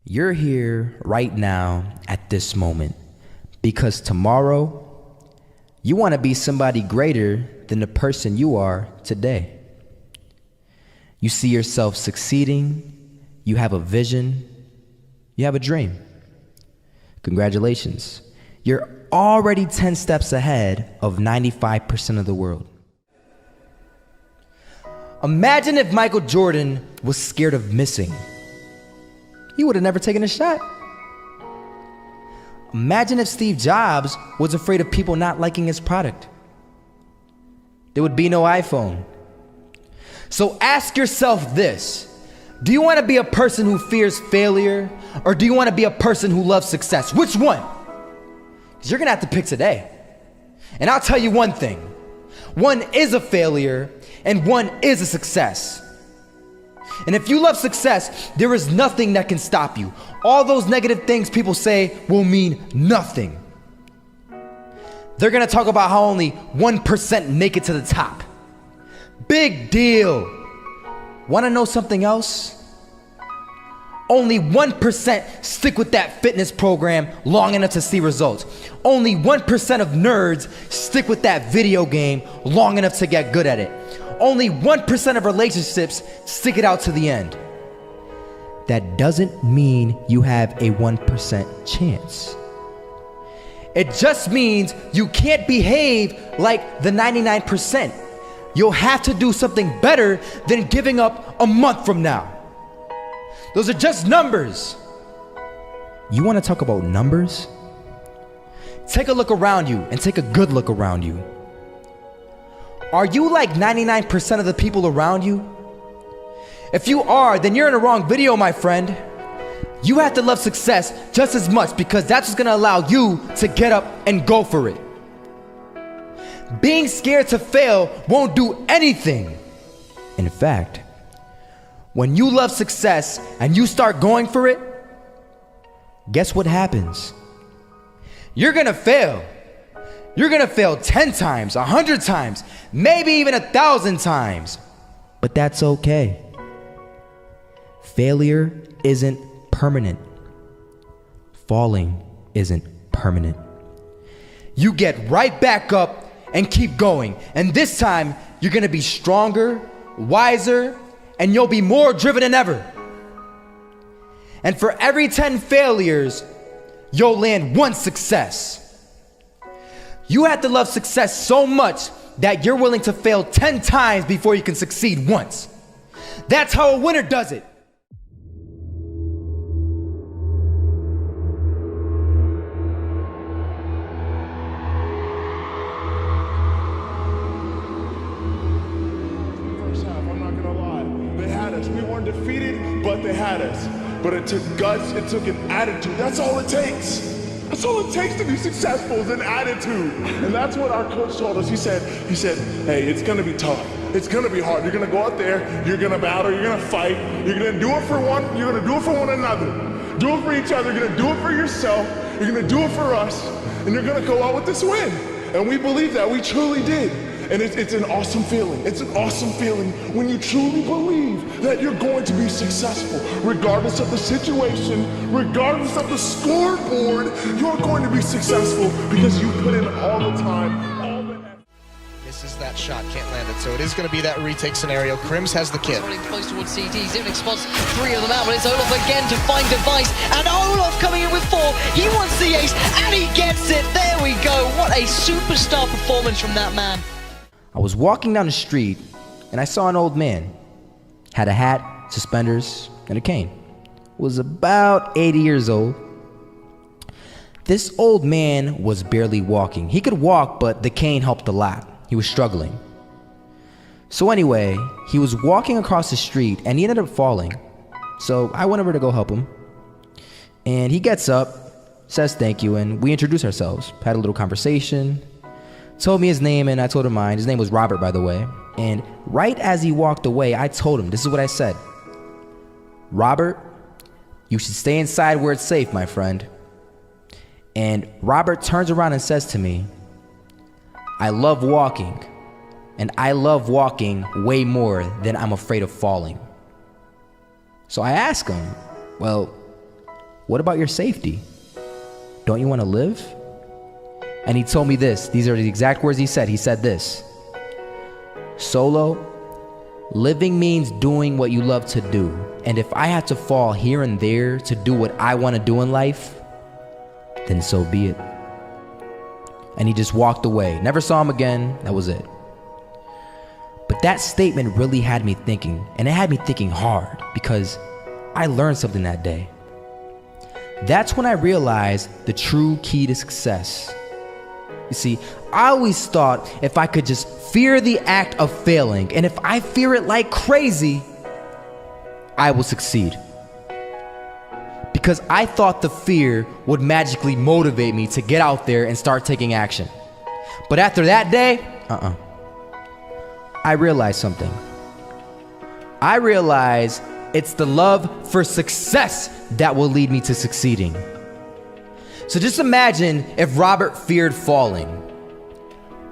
You're here right now at this moment because tomorrow you want to be somebody greater than the person you are today. You see yourself succeeding, you have a vision, you have a dream. Congratulations. You're already 10 steps ahead of 95% of the world. Imagine if Michael Jordan was scared of missing. He would have never taken a shot. Imagine if Steve Jobs was afraid of people not liking his product. There would be no iPhone. So ask yourself this: do you want to be a person who fears failure, or do you want to be a person who loves success? Which one? Because you're going to have to pick today. And I'll tell you one thing: one is a failure and one is a success. And if you love success, there is nothing that can stop you. All those negative things people say will mean nothing. They're gonna talk about how only 1% make it to the top. Big deal. Wanna know something else? Only 1% stick with that fitness program long enough to see results. Only 1% of nerds stick with that video game long enough to get good at it. Only 1% of relationships stick it out to the end. That doesn't mean you have a 1% chance. It just means you can't behave like the 99%. You'll have to do something better than giving up a month from now. Those are just numbers. You want to talk about numbers? Take a look around you and take a good look around you. Are you like 99% of the people around you? If you are, then you're in the wrong video, my friend. You have to love success just as much because that's what's gonna allow you to get up and go for it. Being scared to fail won't do anything. In fact, when you love success and you start going for it, guess what happens? You're gonna fail. You're gonna fail 10 times, 100 times, maybe even 1,000 times. But that's okay. Failure isn't permanent. Falling isn't permanent. You get right back up and keep going. And this time, you're gonna be stronger, wiser, and you'll be more driven than ever. And for every 10 failures, you'll land one success. You have to love success so much that you're willing to fail 10 times before you can succeed once. That's how a winner does it. First half, I'm not gonna lie. They had us. We weren't defeated, but they had us. But it took guts, it took an attitude. That's all it takes. That's all it takes to be successful is an attitude. And that's what our coach told us. He said, hey, it's gonna be tough. It's gonna be hard. You're gonna go out there, you're gonna battle, you're gonna fight, you're gonna do it for one, you're gonna do it for one another. Do it for each other, you're gonna do it for yourself, you're gonna do it for us, and you're gonna go out with this win. And we believe that, we truly did. And it's an awesome feeling. It's an awesome feeling when you truly believe that you're going to be successful. Regardless of the situation, regardless of the scoreboard, you're going to be successful because you put in all the time, all the effort. Misses that shot, can't land it. So it is going to be that retake scenario. Crims has the kid. Running close towards CD. Zivnik spots 3 of them out, but it's Olaf again to find device. And Olaf coming in with 4. He wants the ace, and he gets it. There we go. What a superstar performance from that man. I was walking down the street and I saw an old man. Had a hat, suspenders, and a cane. Was about 80 years old. This old man was barely walking. He could walk, but the cane helped a lot. He was struggling. So anyway, he was walking across the street and he ended up falling. So I went over to go help him. And he gets up, says thank you, and we introduced ourselves. Had a little conversation. Told me his name and I told him mine. His name was Robert, by the way. And right as he walked away, I told him, this is what I said. Robert, you should stay inside where it's safe, my friend. And Robert turns around and says to me, I love walking, and I love walking way more than I'm afraid of falling. So I ask him, well, What about your safety? Don't you want to live? And he told me this. These are the exact words he said. He said this: Solo, living means doing what you love to do. And if I had to fall here and there to do what I want to do in life, then so be it. And he just walked away. Never saw him again. That was it. But that statement really had me thinking, and it had me thinking hard, because I learned something that day. That's when I realized the true key to success. You see, I always thought if I could just fear the act of failing, and if I fear it like crazy, I will succeed. Because I thought the fear would magically motivate me to get out there and start taking action. But after that day, I realized something. I realized it's the love for success that will lead me to succeeding. So just imagine if Robert feared falling.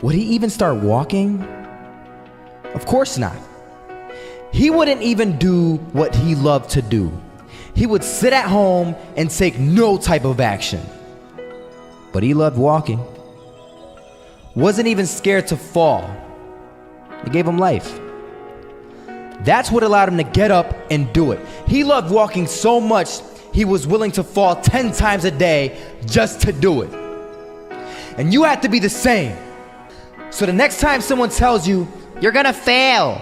Would he even start walking? Of course not. He wouldn't even do what he loved to do. He would sit at home and take no type of action. But he loved walking. Wasn't even scared to fall. It gave him life. That's what allowed him to get up and do it. He loved walking so much, he was willing to fall 10 times a day just to do it. And you have to be the same. So the next time someone tells you, you're gonna fail,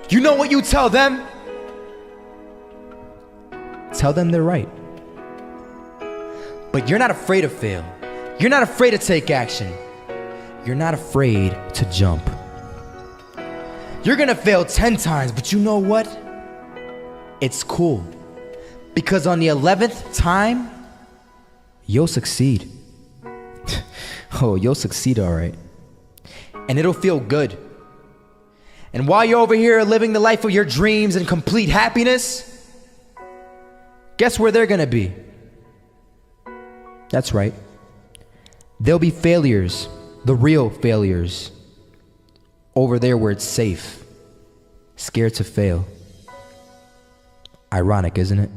you know what you tell them? Tell them they're right. But you're not afraid to fail. You're not afraid to take action. You're not afraid to jump. You're gonna fail 10 times, but you know what? It's cool. Because on the 11th time, you'll succeed. Oh, you'll succeed, all right. And it'll feel good. And while you're over here living the life of your dreams and complete happiness, guess where they're gonna be? That's right. They'll be failures, the real failures. Over there where it's safe, scared to fail. Ironic, isn't it?